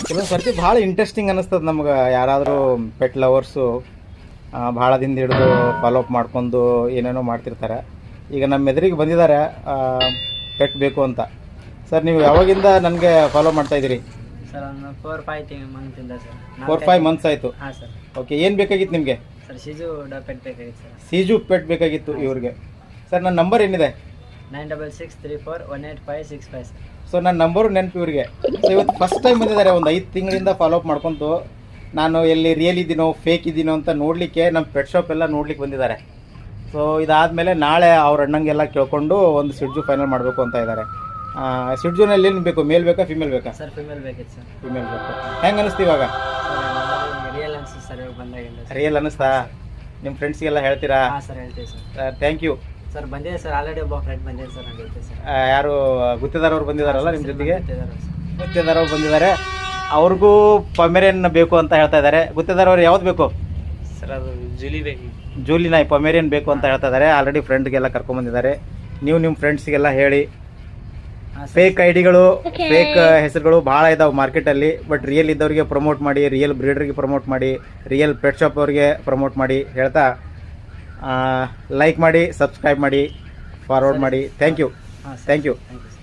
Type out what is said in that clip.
ಕೆಲವೊಂದು ಸರ್ತಿ ಭಾಳ ಇಂಟ್ರೆಸ್ಟಿಂಗ್ ಅನ್ನಿಸ್ತದೆ ನಮ್ಗೆ. ಯಾರಾದರೂ ಪೆಟ್ ಲವರ್ಸು ಭಾಳ ದಿನ ಹಿಡಿದು ಫಾಲೋಅಪ್ ಮಾಡ್ಕೊಂಡು ಏನೇನೋ ಮಾಡ್ತಿರ್ತಾರೆ. ಈಗ ನಮ್ಮ ಎದುರಿಗೆ ಬಂದಿದ್ದಾರೆ ಪೆಟ್ ಬೇಕು ಅಂತ. ಸರ್ ನೀವು ಯಾವಾಗಿಂದ ನನಗೆ ಫಾಲೋ ಮಾಡ್ತಾಯಿದ್ದೀರಿ? ಸರ್ ಒಂದು 4-5 ಮಂತಿಂದ ಸರ್. 4-5 ಮಂತ್ಸ್ ಆಯಿತು. ಹಾಂ ಸರ್. ಓಕೆ, ಏನು ಬೇಕಾಗಿತ್ತು ನಿಮಗೆ? ಸರ್ ಸಿಜು ಪೆಟ್ ಬೇಕಾಗಿತ್ತು ಸರ್. ಸೀಜು ಪೆಟ್ ಬೇಕಾಗಿತ್ತು ಇವ್ರಿಗೆ. ಸರ್ ನನ್ನ ನಂಬರ್ ಏನಿದೆ? 9663418565 ಸರ್. ಸೊ ನನ್ನ ನಂಬರು ನೆನಪು ಇವ್ರಿಗೆ. ಸೊ ಇವತ್ತು ಫಸ್ಟ್ ಟೈಮ್ ಬಂದಿದ್ದಾರೆ. ಒಂದು 5 ತಿಂಗಳಿಂದ ಫಾಲೋಅಪ್ ಮಾಡ್ಕೊತು ನಾನು ಎಲ್ಲಿ ರಿಯಲ್ ಇದ್ದೀನೋ ಫೇಕ್ ಇದ್ದೀನೋ ಅಂತ ನೋಡಲಿಕ್ಕೆ ನಮ್ಮ ಪೆಟ್ ಶಾಪ್ ಎಲ್ಲ ನೋಡ್ಲಿಕ್ಕೆ ಬಂದಿದ್ದಾರೆ. ಸೊ ಇದಾದಮೇಲೆ ನಾಳೆ ಅವ್ರ ಅಣ್ಣಂಗೆಲ್ಲ ಕೇಳ್ಕೊಂಡು ಒಂದು ಸಿಡ್ಜು ಫೈನಲ್ ಮಾಡಬೇಕು ಅಂತ ಇದ್ದಾರೆ. ಸಿಡ್ಜುನಲ್ಲಿ ಏನು ಬೇಕು, ಮೇಲ್ ಬೇಕಾ ಫಿಮೇಲ್ ಬೇಕಾ? ಸರ್ ಫಿಮೇಲ್ ಬೇಕಿತ್ತು ಸರ್. ಫಿಮೇಲ್ ಬೇಕು. ಹೆಂಗೆ ಅನ್ನಿಸ್ತು ಇವಾಗ? ರಿಯಲ್ ಅನಿಸ್ತು ಸರ್ ಇವಾಗ ಬಂದಾಗಿಂದ. ರಿಯಲ್ ಅನ್ನಿಸ್ತಾ? ನಿಮ್ಮ ಫ್ರೆಂಡ್ಸ್ಗೆಲ್ಲ ಹೇಳ್ತೀರಾ? ಹಾಂ ಸರ್ ಹೇಳ್ತೀವಿ ಸರ್. Thank you sir. ಬಂದಿದೆ ಸರ್, ಆಲ್ರೆಡಿ ಒಬ್ಬ ಫ್ರೆಂಡ್ ಬಂದಿದೆ ಸರ್. ನಾನು ಹೇಳ್ತೀವಿ ಸರ್. ಯಾರು ಗುತ್ತೇದಾರವ್ರು ಬಂದಿದ್ದಾರಲ್ಲ ನಿಮ್ಮ ಜೊತೆಗೆ? ಸರ್ ಗುತ್ತೇದಾರವ್ರು ಬಂದಿದ್ದಾರೆ. ಅವ್ರಿಗೂ ಪೊಮೆರಿಯನ್ ಬೇಕು ಅಂತ ಹೇಳ್ತಾ ಇದ್ದಾರೆ. ಗುತ್ತೇದಾರವ್ರು ಯಾವ್ದು ಬೇಕು ಸರ್? ಅದು ಜೂಲಿ ಬೇಕು. ಜೂಲಿ ನಾಯಿ ಪೊಮೆರಿಯನ್ ಬೇಕು ಅಂತ ಹೇಳ್ತಾ ಇದ್ದಾರೆ. ಆಲ್ರೆಡಿ ಫ್ರೆಂಡ್ಗೆಲ್ಲ ಕರ್ಕೊಂಡ್ಬಂದಿದ್ದಾರೆ. ನೀವು ನಿಮ್ಮ ಫ್ರೆಂಡ್ಸ್ಗೆಲ್ಲ ಹೇಳಿ. ಫೇಕ್ ಐಡಿಗಳು, ಫೇಕ್ ಹೆಸರುಗಳು ಭಾಳ ಇದಾವೆ ಮಾರ್ಕೆಟಲ್ಲಿ. ಬಟ್ ರಿಯಲ್ ಇದ್ದವ್ರಿಗೆ ಪ್ರಮೋಟ್ ಮಾಡಿ, ರಿಯಲ್ ಬ್ರೀಡರ್ಗೆ ಪ್ರಮೋಟ್ ಮಾಡಿ, ರಿಯಲ್ ಪೆಟ್ ಶಾಪ್ ಅವ್ರಿಗೆ ಪ್ರಮೋಟ್ ಮಾಡಿ ಹೇಳ್ತಾ ಲೈಕ್ ಮಾಡಿ, ಸಬ್ಸ್ಕ್ರೈಬ್ ಮಾಡಿ, ಫಾರ್ವರ್ಡ್ ಮಾಡಿ. Thank you. ಹಾಂ thank you. Thank you sir.